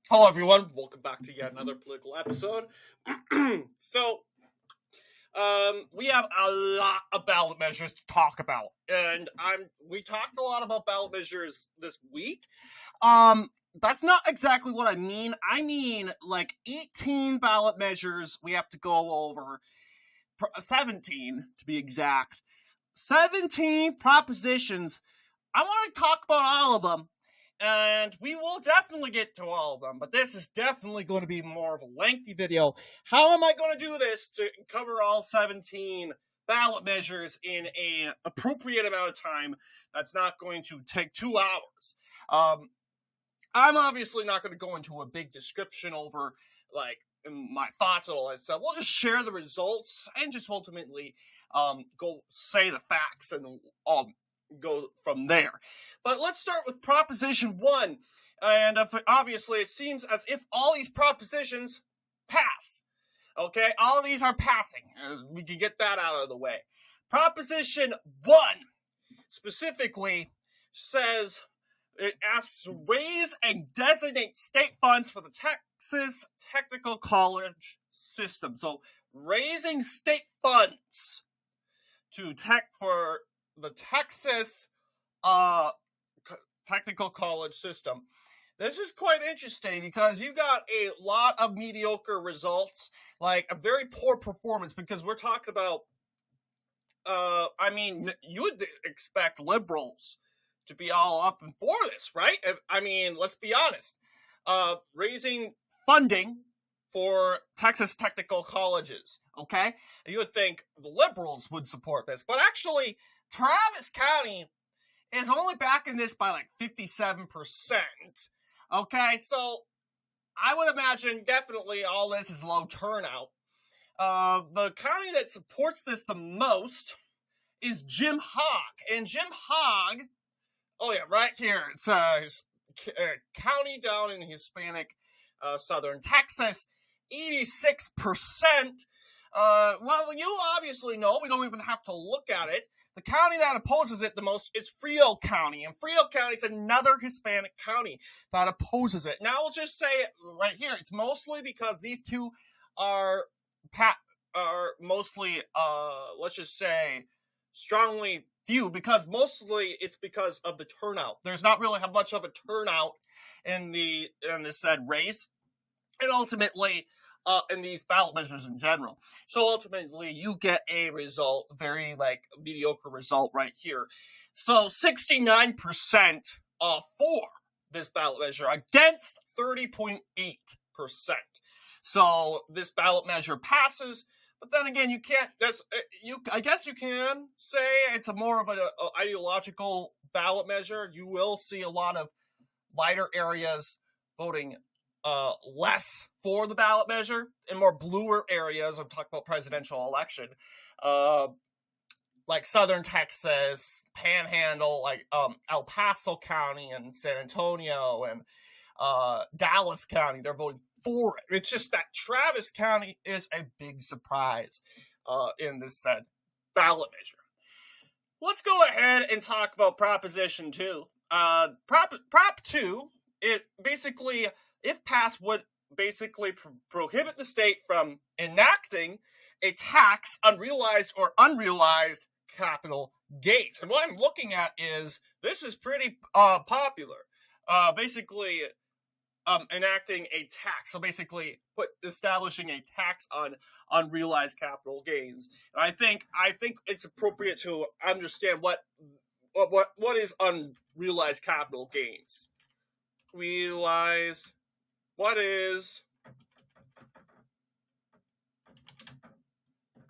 Hello, everyone. Welcome back to yet another political episode. We have a lot of ballot measures to talk about, and we talked a lot about ballot measures this week. That's not exactly what I mean. I mean, like 18 ballot measures we have to go over, 17 to be exact. 17 propositions. I want to talk about all of them. And we will definitely get to all of them, but this is definitely going to be more of a lengthy video. How am I going to do this to cover all 17 ballot measures in an appropriate amount of time that's not going to take 2 hours? I'm obviously not going to go into a big description over, like, my thoughts and all that stuff. We'll just share the results and just ultimately go say the facts and go from there. But let's start with Proposition 1. And obviously, it seems as if all these propositions pass. Okay? All of these are passing. We can get that out of the way. Proposition 1 specifically says it asks to raise and designate state funds for the Texas Technical College system. So, raising state funds for the Texas Technical College system. This is quite interesting because you got a lot of mediocre results, like a very poor performance, because we're talking about, you would expect liberals to be all up and for this, right? I mean, let's be honest. Raising funding for Texas Technical Colleges, okay? You would think the liberals would support this, but actually, Travis County is only backing this by like 57%. Okay, so I would imagine definitely all this is low turnout. The county that supports this the most is Jim Hogg. And Jim Hogg, oh yeah, right here, it's a county down in Hispanic southern Texas, 86%. Well, you obviously know, we don't even have to look at it. The county that opposes it the most is Frio County, and Frio County is another Hispanic county that opposes it. Now, I'll just say it right here. It's mostly because these two are mostly, let's just say, strongly viewed, because mostly it's because of the turnout. There's not really much of a turnout in the said race, and ultimately, in these ballot measures in general. So ultimately, you get a result, very mediocre result right here. So 69% for this ballot measure against 30.8%. So this ballot measure passes, but then again, you can't. I guess you can say it's a more of an ideological ballot measure. You will see a lot of lighter areas voting less for the ballot measure, and more bluer areas. I'm talking about presidential election, like southern Texas, Panhandle, like El Paso County and San Antonio and Dallas County. They're voting for it. It's just that Travis County is a big surprise in this said ballot measure. Let's go ahead and talk about Proposition 2. Prop 2, it basically, if passed, would basically prohibit the state from enacting a tax on realized or unrealized capital gains. And what I'm looking at is, this is pretty popular. Basically, enacting a tax. So basically, establishing a tax on unrealized capital gains. And I think it's appropriate to understand what is unrealized capital gains. What is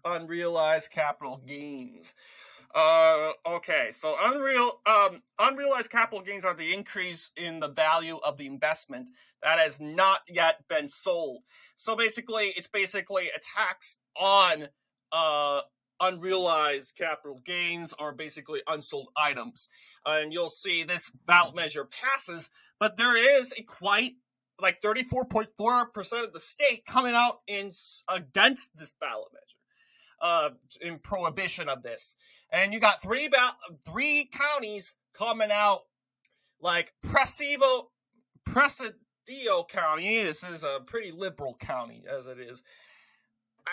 unrealized capital gains? Okay, so unrealized capital gains are the increase in the value of the investment that has not yet been sold. So basically, it's basically a tax on unrealized capital gains, or basically unsold items. And you'll see this ballot measure passes, but there is a quite 34.4% of the state coming out against this ballot measure, in prohibition of this. And you got three counties coming out like precedential Frio County. This is a pretty liberal county, as it is.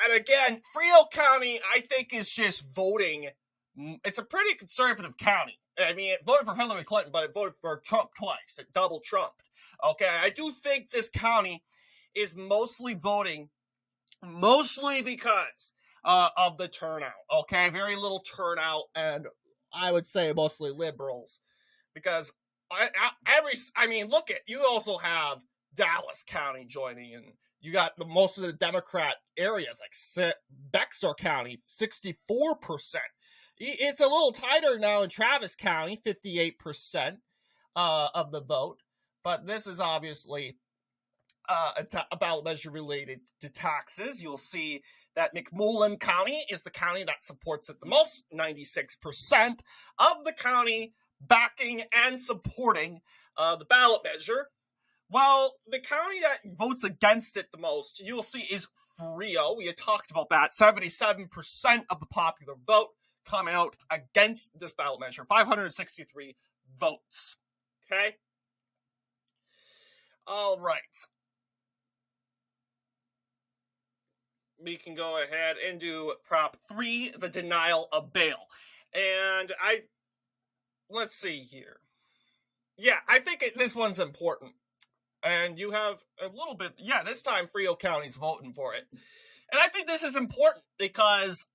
And again, Frio County, I think, is just voting. It's a pretty conservative county. I mean, it voted for Hillary Clinton, but it voted for Trump twice. It double trumped. Okay, I do think this county is mostly voting, mostly because of the turnout. Okay, very little turnout, and I would say mostly liberals. Because look at, you also have Dallas County joining, and you got most of the Democrat areas, like Bexar County, 64%. It's a little tighter now in Travis County, 58% of the vote. But this is obviously a ballot measure related to taxes. You'll see that McMullen County is the county that supports it the most, 96% of the county backing and supporting the ballot measure. While the county that votes against it the most, you'll see, is Frio. We had talked about that. 77% of the popular vote coming out against this ballot measure. 563 votes. Okay? All right. We can go ahead and do Prop 3, the denial of bail. And let's see here. Yeah, I think this one's important. And you have a little bit, this time Frio County's voting for it. And I think this is important because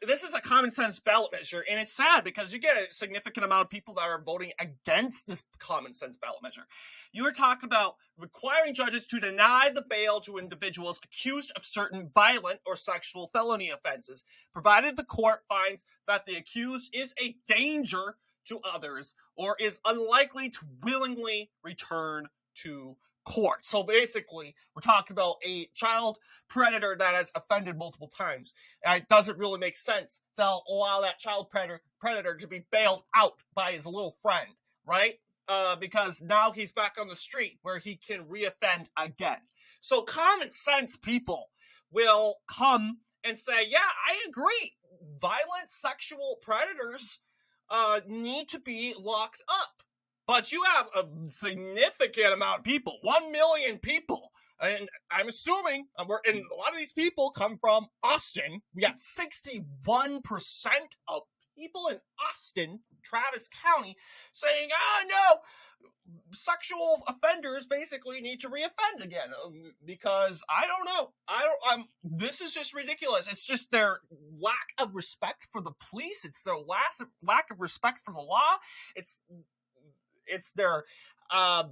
this is a common sense ballot measure, and it's sad because you get a significant amount of people that are voting against this common sense ballot measure. You were talking about requiring judges to deny the bail to individuals accused of certain violent or sexual felony offenses, provided the court finds that the accused is a danger to others or is unlikely to willingly return to court. So basically, we're talking about a child predator that has offended multiple times. And it doesn't really make sense to allow that child predator to be bailed out by his little friend, right? Because now he's back on the street where he can reoffend again. So common sense people will come and say, yeah, I agree. Violent sexual predators need to be locked up. But you have a significant amount of people, 1 million people. And I'm assuming, and a lot of these people come from Austin. We got 61% of people in Austin, Travis County, saying, no, sexual offenders basically need to reoffend again. Because I don't know. This is just ridiculous. It's just their lack of respect for the police. It's their lack of respect for the law. It's their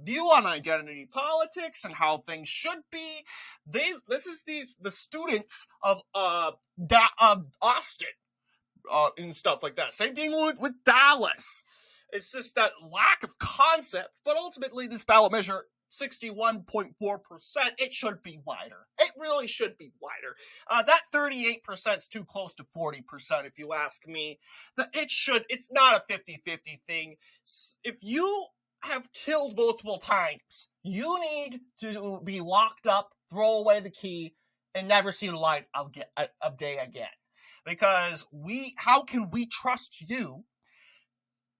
view on identity politics and how things should be. This is the students of Austin and stuff like that. Same thing with Dallas. It's just that lack of concept. But ultimately, this ballot measure, 61.4%, it should be wider. It really should be wider. That 38% is too close to 40%, if you ask me. It's not a 50-50 thing. If you have killed multiple times, you need to be locked up, throw away the key, and never see the light of day again. Because how can we trust you?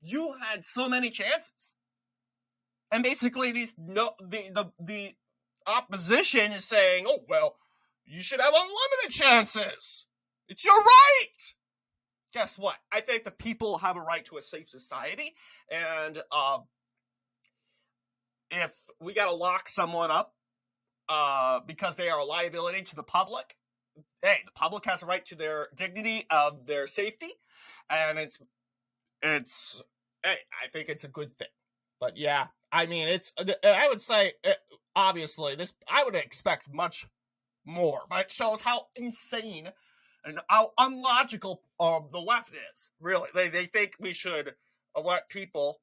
You had so many chances. And basically, the opposition is saying, oh, well, you should have unlimited chances. It's your right. Guess what? I think the people have a right to a safe society. And if we got to lock someone up because they are a liability to the public, hey, the public has a right to their dignity of their safety. And I think it's a good thing. But yeah, I mean, I would say, obviously, I would expect much more, but it shows how insane and how unlogical the left is, really. They think we should let people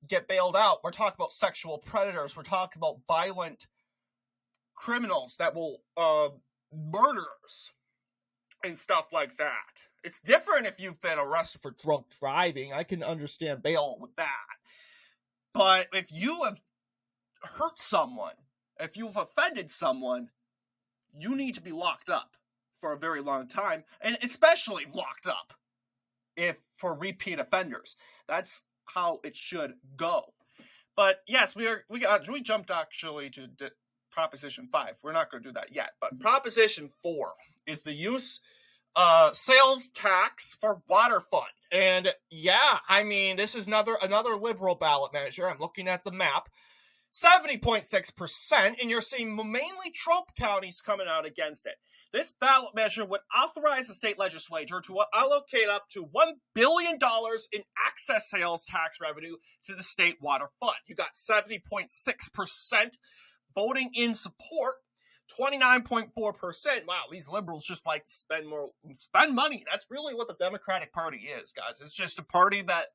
get bailed out. We're talking about sexual predators. We're talking about violent criminals that will, murderers and stuff like that. It's different if you've been arrested for drunk driving. I can understand bail with that. But if you have hurt someone, if you've offended someone, you need to be locked up for a very long time, and especially locked up for repeat offenders. That's how it should go. But yes, we jumped actually to Proposition 5. We're not going to do that yet. But Proposition 4 is the use sales tax for water fund. And yeah, I mean, this is another liberal ballot measure. I'm looking at the map. 70.6%, and you're seeing mainly Trump counties coming out against it. This ballot measure would authorize the state legislature to allocate up to $1 billion in excess sales tax revenue to the state water fund. You got 70.6% voting in support, 29.4%. Wow, these liberals just like to spend money. That's really what the Democratic Party is, guys. It's just a party that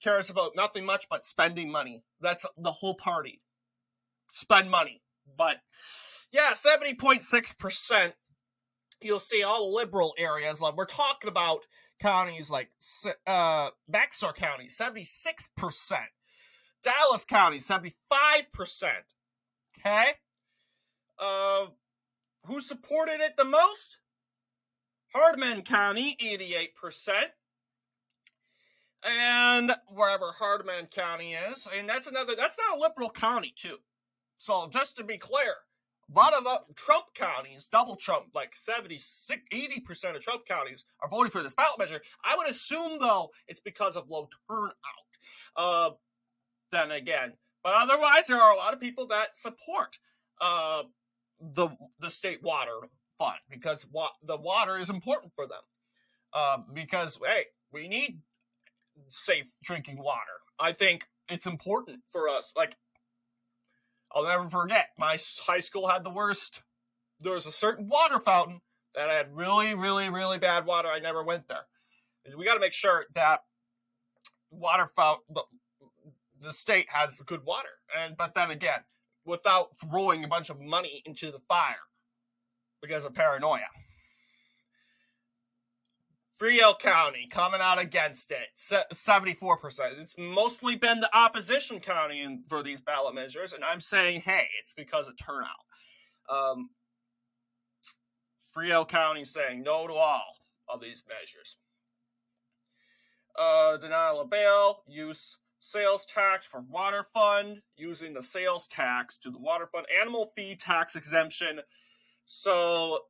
cares about nothing much but spending money. That's the whole party. Spend money. But yeah, 70.6%. You'll see all the liberal areas. Like we're talking about counties like Bexar County, 76%. Dallas County, 75%. Okay? Who supported it the most? Hardman County, 88%. And wherever Hardman County is, and that's not a liberal county, too. So just to be clear, a lot of Trump counties, double Trump, like 80% of Trump counties are voting for this ballot measure. I would assume, though, it's because of low turnout. Then again, but otherwise, there are a lot of people that support the state water fund because the water is important for them. Because hey, we need safe drinking water. I think it's important for us. Like, I'll never forget, my high school had the worst. There was a certain water fountain that had really, really, really bad water. I never went there. We got to make sure that water fountain, the state has good water. But then again, without throwing a bunch of money into the fire because of paranoia. Frio County coming out against it, 74%. It's mostly been the opposition county for these ballot measures, and I'm saying, hey, it's because of turnout. Frio County saying no to all of these measures. Denial of bail, use sales tax for water fund, using the sales tax to the water fund, animal feed tax exemption. So,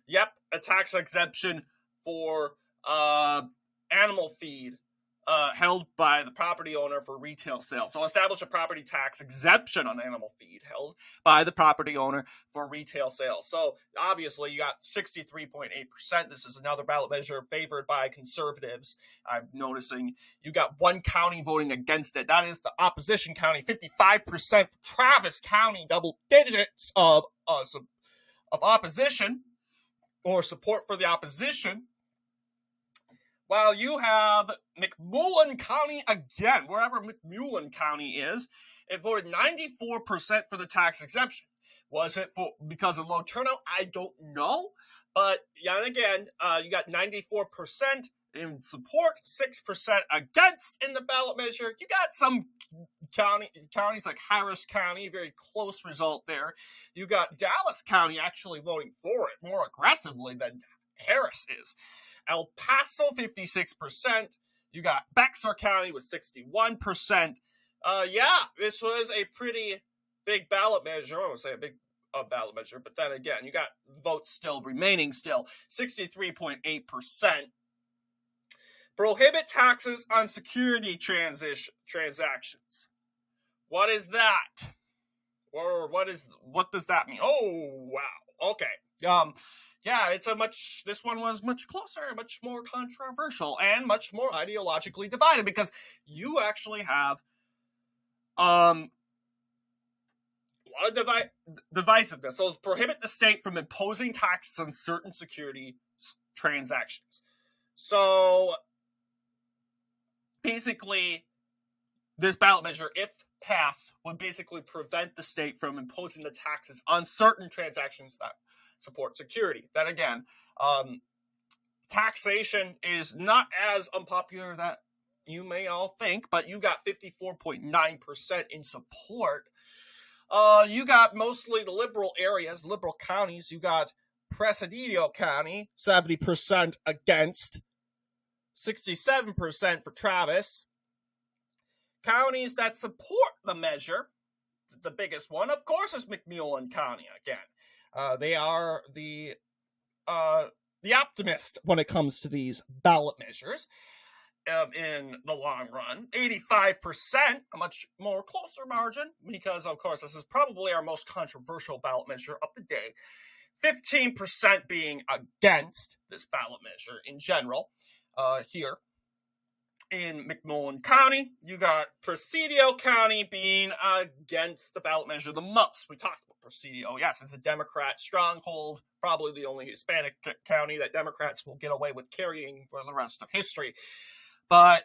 yep, a tax exemption for animal feed held by the property owner for retail sales. So establish a property tax exemption on animal feed held by the property owner for retail sales. So obviously you got 63.8%. This is another ballot measure favored by conservatives. I'm noticing you got one county voting against it. That is the opposition county. 55% for Travis County, double digits of opposition or support for the opposition. While you have McMullen County again, wherever McMullen County is, it voted 94% for the tax exemption. Was it because of low turnout? I don't know. But yet again, you got 94% in support, 6% against in the ballot measure. You got some counties like Harris County, very close result there. You got Dallas County actually voting for it more aggressively than Harris is. El Paso, 56%. You got Bexar County with 61%. Yeah, this was a pretty big ballot measure. I won't say a big ballot measure, but then again, you got votes still remaining 63.8%. Prohibit taxes on security transactions. What is that? Or what does that mean? Oh, wow. Okay. Yeah, this one was much closer, much more controversial, and much more ideologically divided, because you actually have a lot of divisiveness. So prohibit the state from imposing taxes on certain security transactions. So basically, this ballot measure, if passed, would basically prevent the state from imposing the taxes on certain transactions that support security. Then again, taxation is not as unpopular that you may all think, but you got 54.9% in support. You got mostly the liberal areas, liberal counties. You got Presidio County, 70% against, 67% for Travis. counties that support the measure, the biggest one, of course, is McMullen County again. They are the optimist when it comes to these ballot measures. In the long run, 85%, a much more closer margin, because of course this is probably our most controversial ballot measure of the day. 15% being against this ballot measure in general. Here in McMullen County, you got Presidio County being against the ballot measure the most. We talked about Presidio. Yes, it's a Democrat stronghold, probably the only Hispanic county that Democrats will get away with carrying for the rest of history. But,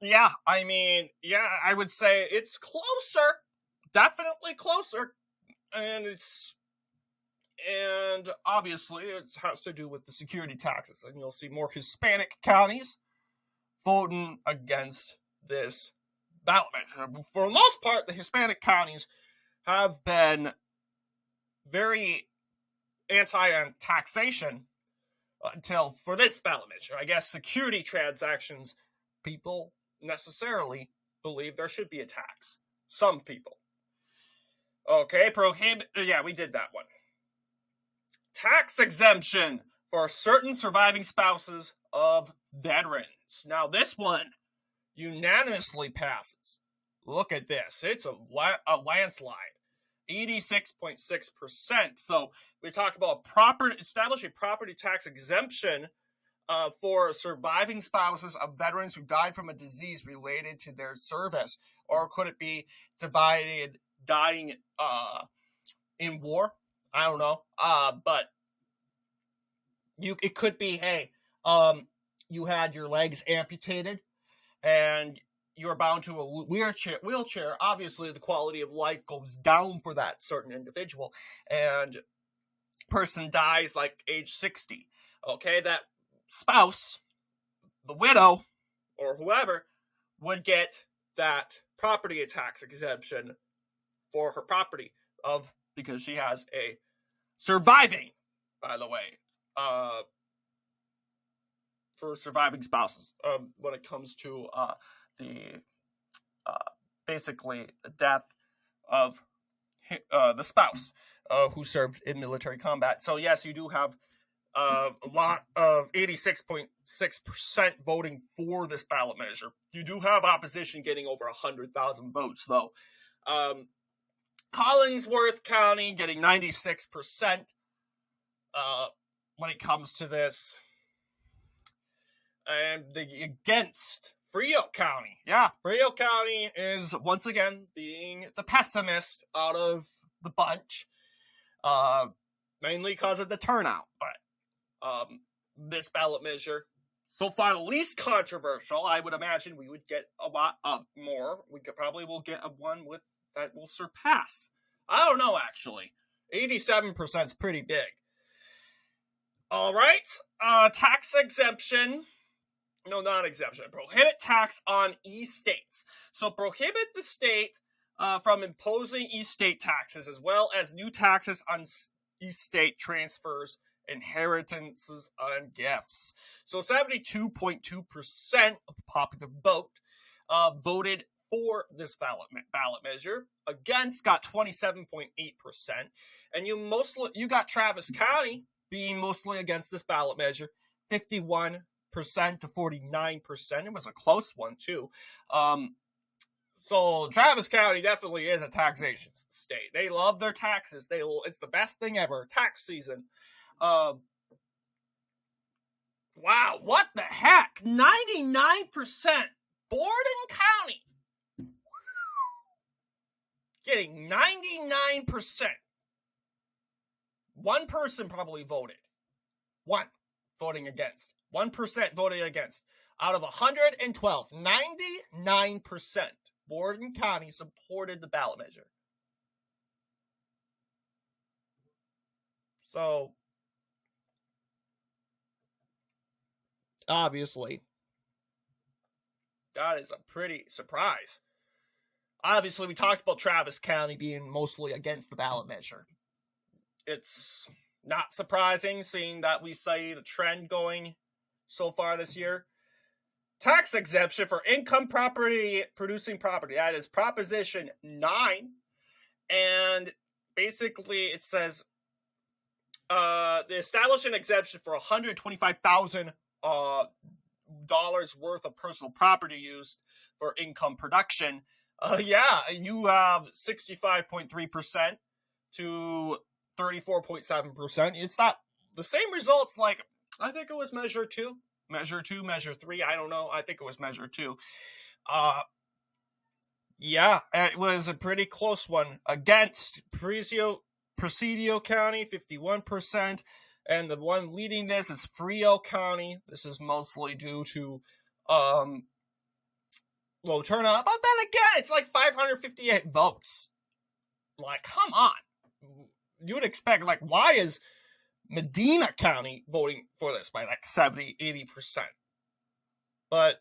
yeah, I mean, yeah, I would say it's closer, definitely closer, and obviously it has to do with the security taxes, and you'll see more Hispanic counties voting against this ballot measure. For the most part, the Hispanic counties have been very anti-taxation until for this ballot measure. I guess security transactions, people necessarily believe there should be a tax. Some people. Okay, yeah, we did that one. Tax exemption for certain surviving spouses of veterans. Now, this one unanimously passes. Look at this. It's a landslide. 86.6%. So we talk about establishing property tax exemption for surviving spouses of veterans who died from a disease related to their service, or could it be dying in war? I don't know. But it could be, hey, you had your legs amputated and you're bound to a wheelchair. Obviously, the quality of life goes down for that certain individual, and person dies like age 60. Okay, that spouse, the widow, or whoever, would get that property tax exemption for her property because she has a surviving, by the way, for surviving spouses when it comes to basically the death of the spouse who served in military combat. So yes, you do have a lot of 86.6% voting for this ballot measure. You do have opposition getting over 100,000 votes, though. Collingsworth County getting 96% when it comes to this. And against Frio County. Yeah, Frio County is once again being the pessimist out of the bunch, mainly because of the turnout. But this ballot measure, so far the least controversial. I would imagine we would get a lot more. We will get one that will surpass. I don't know, actually. 87% is pretty big. All right, tax exemption. No, not exemption. Prohibit tax on e-states. So prohibit the state from imposing e-state taxes, as well as new taxes on e-state transfers, inheritances, and gifts. So 72.2% of the popular vote voted for this ballot measure. Against got 27.8%. And you got Travis County being mostly against this ballot measure, 51% to 49%. It was a close one too. So Travis County definitely is a taxation state. They love their taxes. It's the best thing ever. Tax season. Wow, what the heck? 99%. Borden County getting 99%. One person probably voted. One voting against. 1% voted against. Out of 112, 99%, Borden County supported the ballot measure. So, obviously, that is a pretty surprise. Obviously, we talked about Travis County being mostly against the ballot measure. It's not surprising, seeing that we see the trend going so far this year. tax exemption for income property producing property. That is Proposition 9. And basically it says they establish an exemption for $125,000 worth of personal property used for income production. You have 65.3% to 34.7%. It's not the same results like, I think it was Measure 2, Measure 3, I don't know. I think it was Measure 2. It was a pretty close one against Presidio County, 51%, and the one leading this is Frio County. This is mostly due to low turnout, but then again, it's like 558 votes. Like, come on. You would expect, like, why is Medina County voting for this by like 70, 80%? But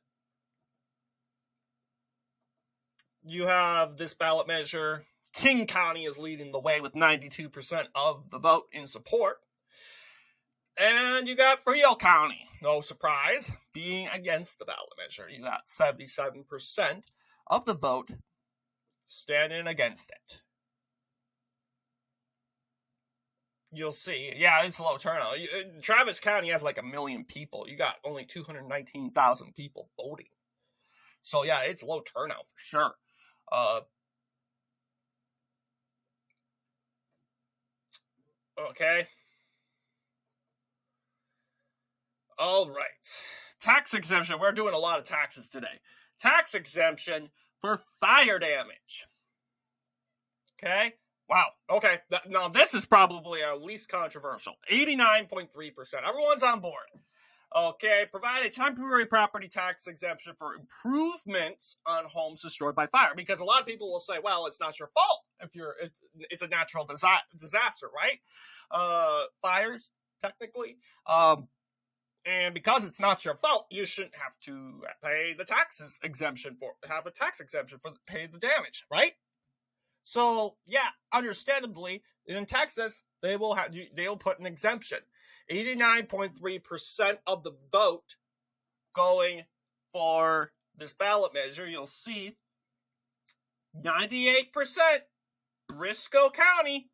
you have this ballot measure. King County is leading the way with 92% of the vote in support. And you got Frio County, no surprise, being against the ballot measure. You got 77% of the vote standing against it. You'll see. Yeah, it's low turnout. Travis County has like 1 million people. You got only 219,000 people voting. So yeah, it's low turnout for sure. Okay. All right. Tax exemption. We're doing a lot of taxes today. Tax exemption for fire damage. Okay. Wow. Okay. Now, this is probably our least controversial. 89.3%. Everyone's on board. Okay. Provide a temporary property tax exemption for improvements on homes destroyed by fire. Because a lot of people will say, well, it's not your fault if it's a natural disaster, right? Fires, technically. And because it's not your fault, you shouldn't have to pay the taxes exemption have a tax exemption for pay the damage, right? So, yeah, understandably, in Texas, they'll put an exemption. 89.3% of the vote going for this ballot measure. You'll see 98% Briscoe County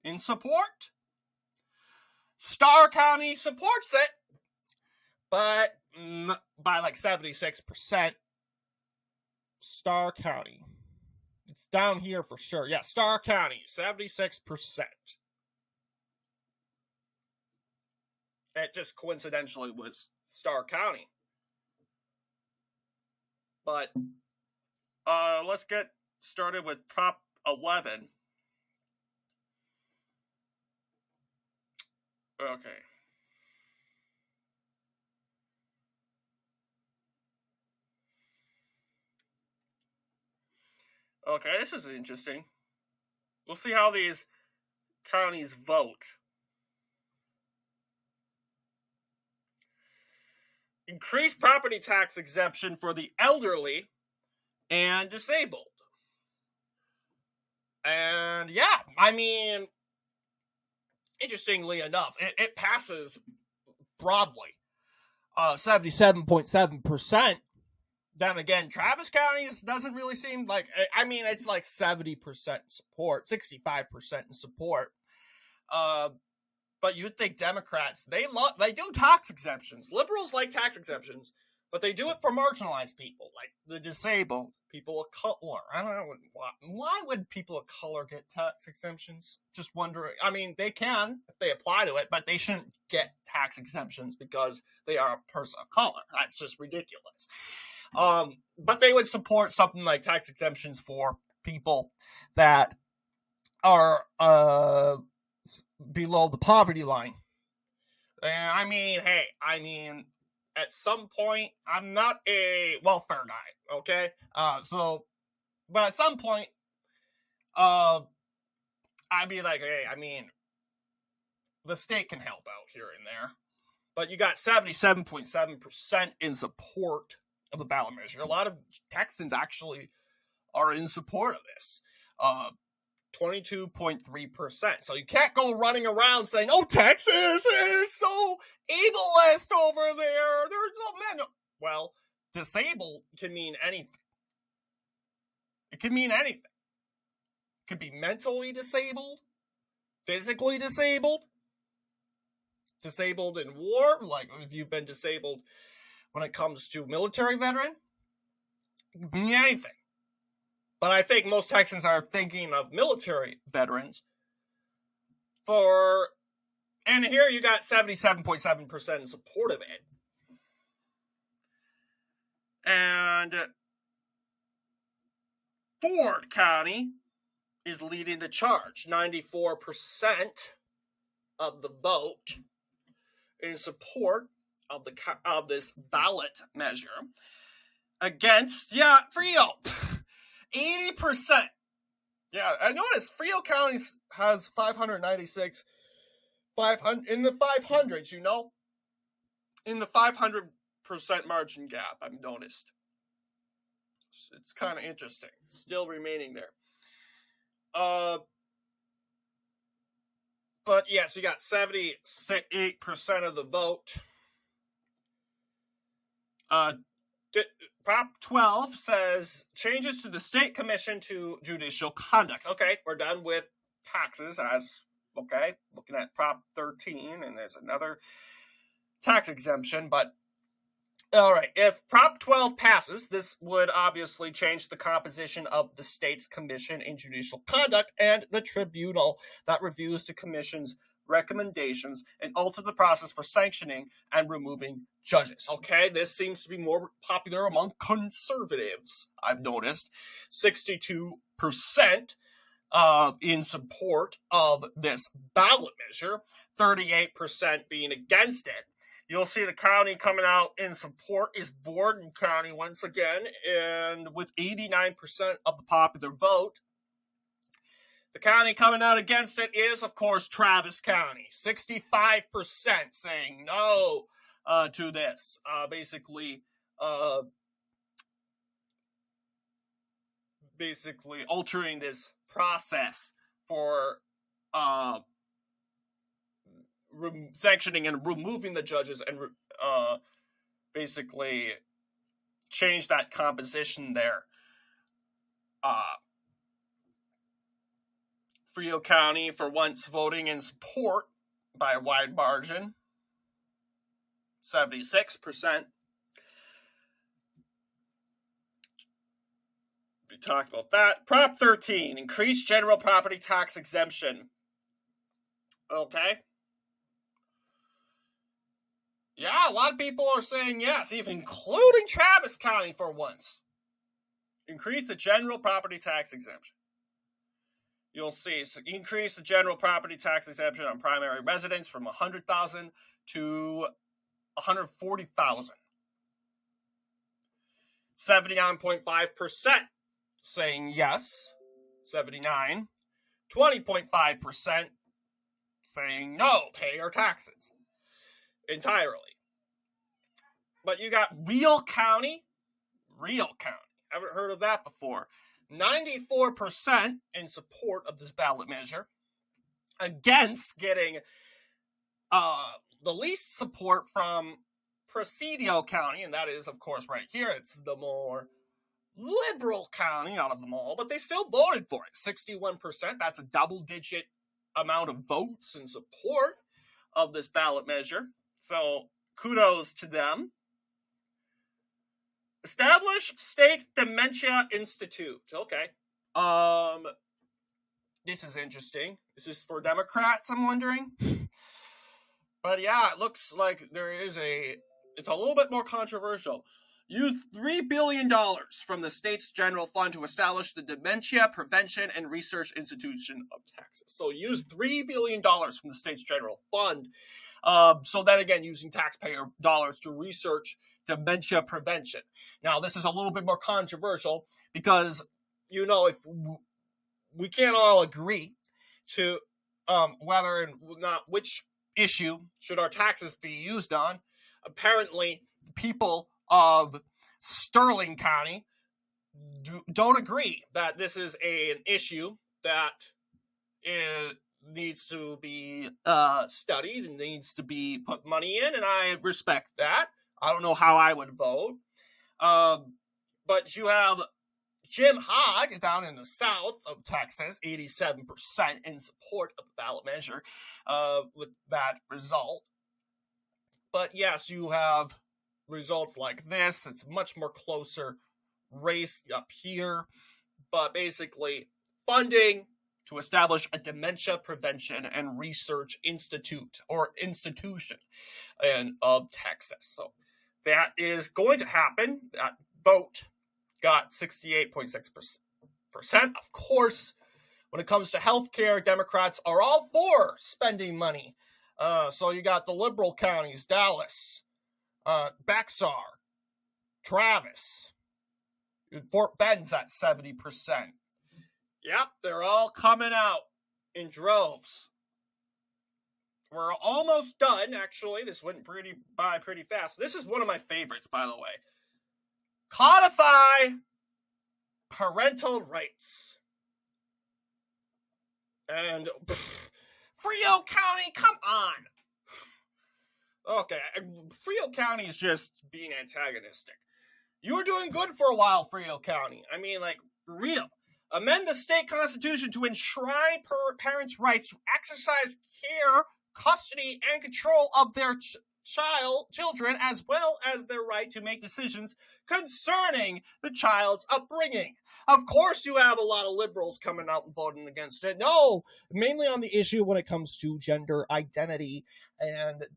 in support. Starr County supports it, but by like 76%. Starr County. It's down here for sure. Yeah, Starr County, 76%. It just coincidentally was Starr County. But let's get started with Prop 11. Okay. Okay, this is interesting. We'll see how these counties vote. Increase property tax exemption for the elderly and disabled. And yeah, I mean, interestingly enough, it passes broadly. 77.7%. Then again, Travis County doesn't really seem like, I mean, it's like 70% support, 65% in support. But you'd think Democrats, they do tax exemptions. Liberals like tax exemptions, but they do it for marginalized people, like the disabled, people of color. I don't know why would people of color get tax exemptions? Just wondering. I mean, they can if they apply to it, but they shouldn't get tax exemptions because they are a person of color. That's just ridiculous. But they would support something like tax exemptions for people that are below the poverty line. And I mean, hey, at some point, I'm not a welfare guy, okay? But at some point, I'd be like, hey, I mean, the state can help out here and there. But you got 77.7% in support of the ballot measure. A lot of Texans actually are in support of this. 22.3%. So you can't go running around saying, oh, Texas is so ableist over there. There's so many. Well, disabled can mean anything. It can mean anything. It could be mentally disabled, physically disabled, disabled in war, like if you've been disabled when it comes to military veteran. It could mean anything. But I think most Texans are thinking of military veterans. And here you got 77.7% in support of it. And Ford County is leading the charge. 94% of the vote in support of this ballot measure against, Frio. 80%. Yeah, I noticed Frio County has 596, 500 in the 500s, in the 500% margin gap, I've noticed. It's kind of interesting. Still remaining there. But yes, you got 78% of the vote. Prop 12 says changes to the state commission to judicial conduct. Okay, we're done with taxes looking at Prop 13, and there's another tax exemption, but all right, if Prop 12 passes, this would obviously change the composition of the state's commission in judicial conduct and the tribunal that reviews the commission's recommendations and alter the process for sanctioning and removing judges. Okay, this seems to be more popular among conservatives, I've noticed. 62% in support of this ballot measure, 38% being against it. You'll see the county coming out in support is Borden County once again, and with 89% of the popular vote. The county coming out against it is, of course, Travis County. 65% saying no to this. Basically altering this process for sanctioning and removing the judges and basically change that composition there. Frio County, for once, voting in support by a wide margin, 76%. We talked about that. Prop 13, increased general property tax exemption. Okay. Yeah, a lot of people are saying yes, even including Travis County for once. Increase the general property tax exemption. You'll see, increase the general property tax exemption on primary residence from $100,000 to $140,000. 79.5% saying yes. 79. 20.5% saying no, pay your taxes entirely. But you got Real County. Haven't heard of that before. 94% in support of this ballot measure, against getting the least support from Presidio County, and that is, of course, right here. It's the more liberal county out of them all, but they still voted for it. 61%. That's a double-digit amount of votes in support of this ballot measure. So kudos to them. Establish State Dementia Institute. Okay. This is interesting. Is this for Democrats, I'm wondering? But yeah, it looks like it's a little bit more controversial. Use $3 billion from the state's general fund to establish the Dementia Prevention and Research Institution of Texas. So use $3 billion from the state's general fund. So then again, using taxpayer dollars to research dementia prevention. Now, this is a little bit more controversial because, if we can't all agree to whether and not which issue should our taxes be used on. Apparently, the people of Sterling County don't agree that this is an issue that needs to be studied and needs to be put money in, and I respect that. I don't know how I would vote. But you have Jim Hogg down in the south of Texas, 87% in support of the ballot measure with that result. But yes, you have results like this. It's much more closer race up here. But basically, funding to establish a dementia prevention and research institution of Texas. So that is going to happen. That vote got 68.6%. Of course, when it comes to healthcare, Democrats are all for spending money. So you got the liberal counties, Dallas, Bexar, Travis, Fort Bend's at 70%. Yep, they're all coming out in droves. We're almost done, actually. This went by pretty fast. This is one of my favorites, by the way. Codify parental rights. And Frio County, come on. Okay, Frio County is just being antagonistic. You were doing good for a while, Frio County. I mean, like, for real. Amend the state constitution to enshrine parents' rights to exercise care, custody, and control of their children, as well as their right to make decisions concerning the child's upbringing. Of course, you have a lot of liberals coming out and voting against it. No, mainly on the issue when it comes to gender identity and,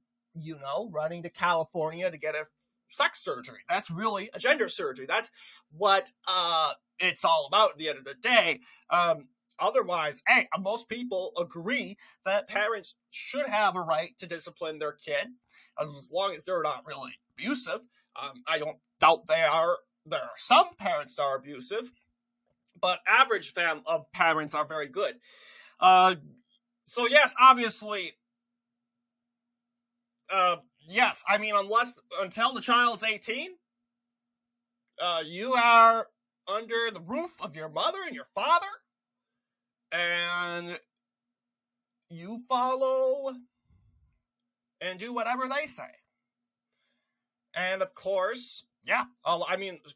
running to California to get a sex surgery. That's really a gender surgery. That's what it's all about at the end of the day. Otherwise, most people agree that parents should have a right to discipline their kid as long as they're not really abusive. I don't doubt there are some parents that are abusive, but average of parents are very good. So yes, obviously, yes, I mean, until the child's 18, you are under the roof of your mother and your father, and you follow and do whatever they say. And of course,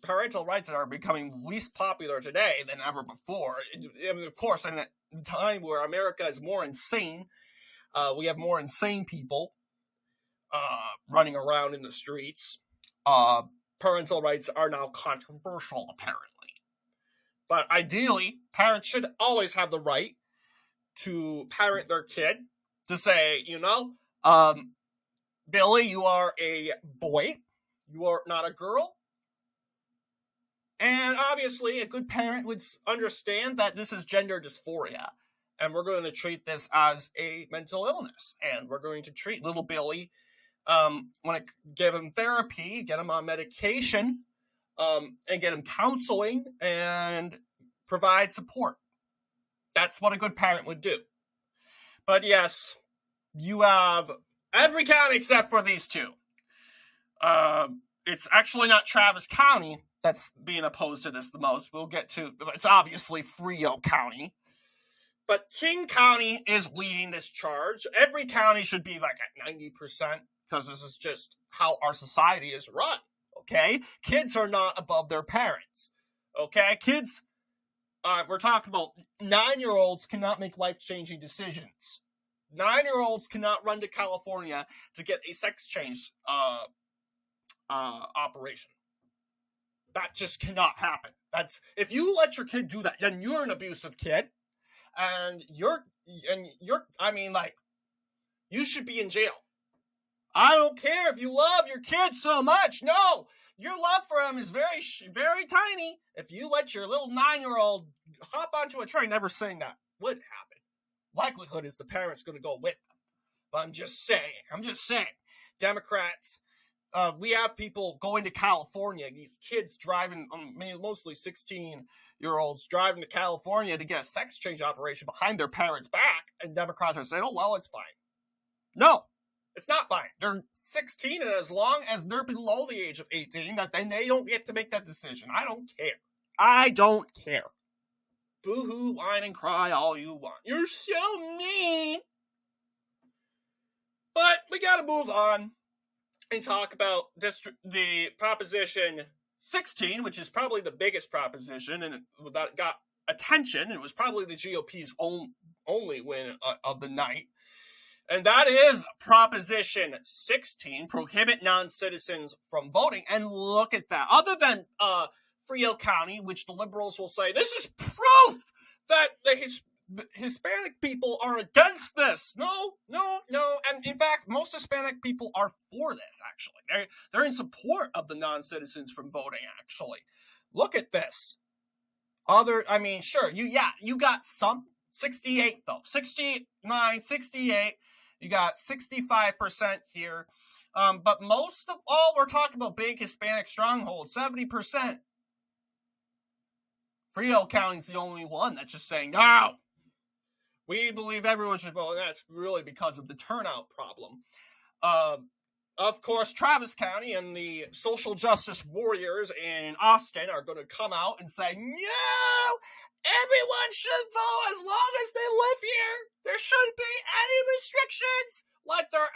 parental rights are becoming least popular today than ever before. I mean, of course, in a time where America is more insane, we have more insane people running around in the streets. Parental rights are now controversial, apparently. But ideally, parents should always have the right to parent their kid, to say, Billy, you are a boy. You are not a girl. And obviously, a good parent would understand that this is gender dysphoria. And we're going to treat this as a mental illness. And we're going to treat little Billy, give him therapy, get him on medication, and get him counseling and provide support. That's what a good parent would do. But yes, you have every county except for these two. It's actually not Travis County that's being opposed to this the most. It's obviously Frio County. But King County is leading this charge. Every county should be like at 90%, because this is just how our society is run, okay? Kids are not above their parents, okay? Kids, we're talking about 9-year-olds cannot make life-changing decisions. 9-year-olds cannot run to California to get a sex change operation. That just cannot happen. If you let your kid do that, then you're an abusive kid, and you should be in jail. I don't care if you love your kid so much. No, your love for him is very, very tiny. If you let your little 9-year-old hop onto a train, never saying that would happen. Likelihood is the parent's going to go with them. But I'm just saying. Democrats, we have people going to California, these kids driving, mostly 16-year-olds driving to California to get a sex change operation behind their parents' back, and Democrats are saying, oh, well, it's fine. No, it's not fine. They're 16, and as long as they're below the age of 18, then they don't get to make that decision. I don't care. Boo-hoo, whine, and cry all you want. You're so mean. But we gotta move on. and talk about the Proposition 16, which is probably the biggest proposition and that got attention. It was probably the GOP's only win of the night. And that is Proposition 16, prohibit non-citizens from voting. And look at that. Other than Frio County, which the liberals will say, this is proof that the Hispanic people are against this. No. And in fact, most Hispanic people are for this, actually. They're in support of the non-citizens from voting, actually. Look at this. Sure, you got some. 68, though. 69, 68. You got 65% here. But most of all, we're talking about big Hispanic strongholds. 70%. Frio County's the only one that's just saying, no, we believe everyone should vote. And that's really because of the turnout problem. Of course, Travis County and the social justice warriors in Austin are going to come out and say, no, everyone should vote as long as they live here. There shouldn't be any restrictions like there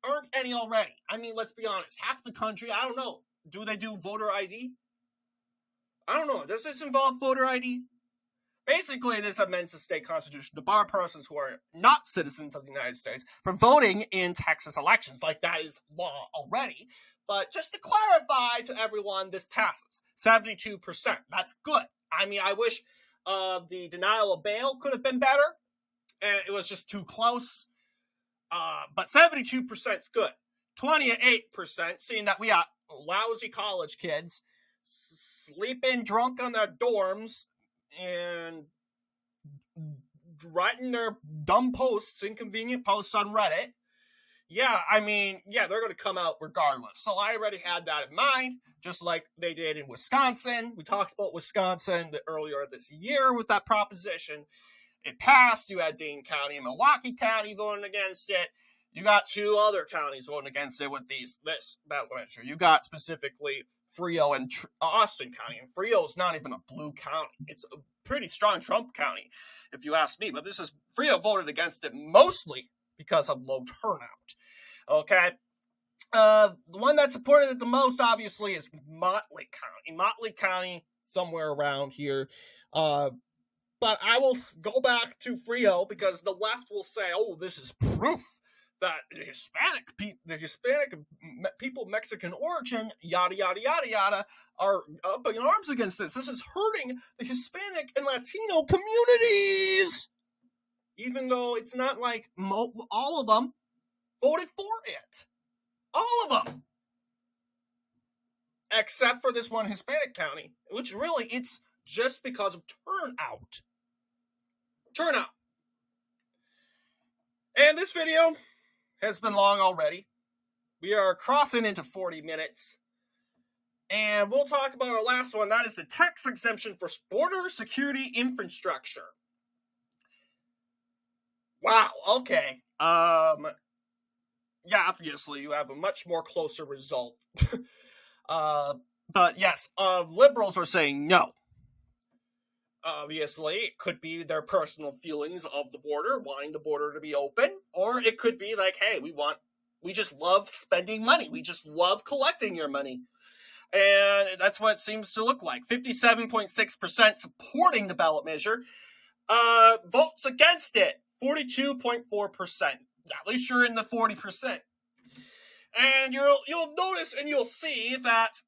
aren't any already. I mean, let's be honest. Half the country, I don't know. Do they do voter ID? I don't know. Does this involve voter ID? Basically, this amends the state constitution to bar persons who are not citizens of the United States from voting in Texas elections. Like, that is law already. But just to clarify to everyone, this passes. 72%. That's good. I mean, I wish the denial of bail could have been better. It was just too close. But 72% is good. 28%, seeing that we got lousy college kids sleeping drunk on their dorms and writing their dumb posts, inconvenient posts on Reddit. They're going to come out regardless. So I already had that in mind, just like they did in Wisconsin. We talked about Wisconsin earlier this year with that proposition. It passed. You had Dane County and Milwaukee County voting against it. You got two other counties voting against it with this ballot measure. You got specifically Frio and Austin County. And Frio is not even a blue county. It's a pretty strong Trump county, if you ask me. But Frio voted against it mostly because of low turnout. Okay? The one that supported it the most, obviously, is Motley County. Motley County, somewhere around here. But I will go back to Frio because the left will say, oh, this is proof that the Hispanic people of Mexican origin, yada, yada, yada, yada, are up in arms against this. This is hurting the Hispanic and Latino communities. Even though it's not like all of them voted for it. All of them. Except for this one Hispanic county, which really, it's just because of turnout. Turnout. And this video has been long already. We are crossing into 40 minutes. And we'll talk about our last one. That is the tax exemption for border security infrastructure. Wow, okay. Obviously you have a much more closer result. But yes, liberals are saying no. Obviously, it could be their personal feelings of the border, wanting the border to be open, or it could be like, hey, we just love spending money. We just love collecting your money. And that's what it seems to look like. 57.6% supporting the ballot measure. Votes against it, 42.4%. At least you're in the 40%. And you'll notice and you'll see that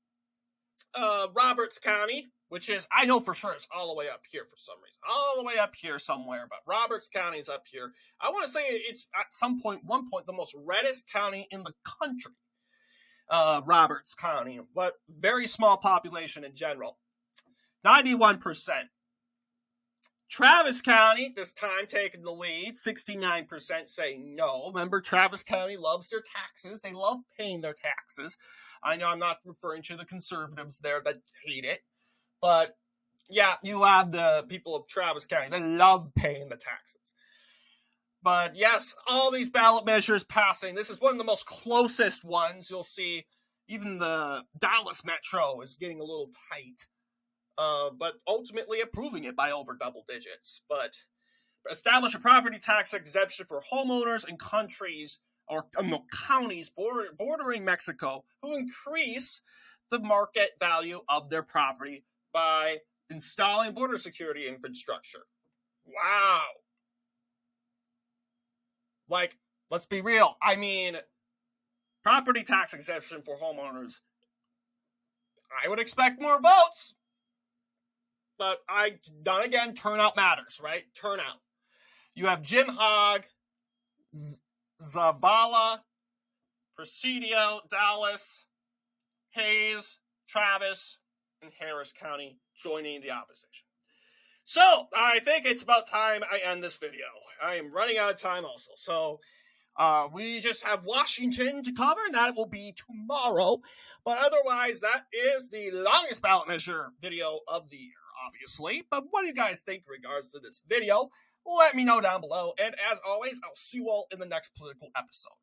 Roberts County, which is, I know for sure it's all the way up here for some reason. All the way up here somewhere, but Roberts County is up here. I want to say it's at one point, the most reddest county in the country. Roberts County, but very small population in general. 91%. Travis County, this time taking the lead, 69% saying no. Remember, Travis County loves their taxes. They love paying their taxes. I know I'm not referring to the conservatives there that hate it. But, yeah, you have the people of Travis County that love paying the taxes. But, yes, all these ballot measures passing. This is one of the most closest ones. You'll see even the Dallas Metro is getting a little tight. But ultimately approving it by over double digits. But establish a property tax exemption for homeowners in countries or counties bordering Mexico who increase the market value of their property by installing border security infrastructure. Wow. Like, let's be real. I mean, property tax exemption for homeowners. I would expect more votes. But then again, turnout matters, right? Turnout. You have Jim Hogg, Zavala, Presidio, Dallas, Hayes, Travis, and Harris County joining the opposition. So, I think it's about time I end this video. I am running out of time also. So, we just have Washington to cover, and that will be tomorrow. But otherwise, that is the longest ballot measure video of the year, obviously. But what do you guys think in regards to this video? Let me know down below. And as always, I'll see you all in the next political episode.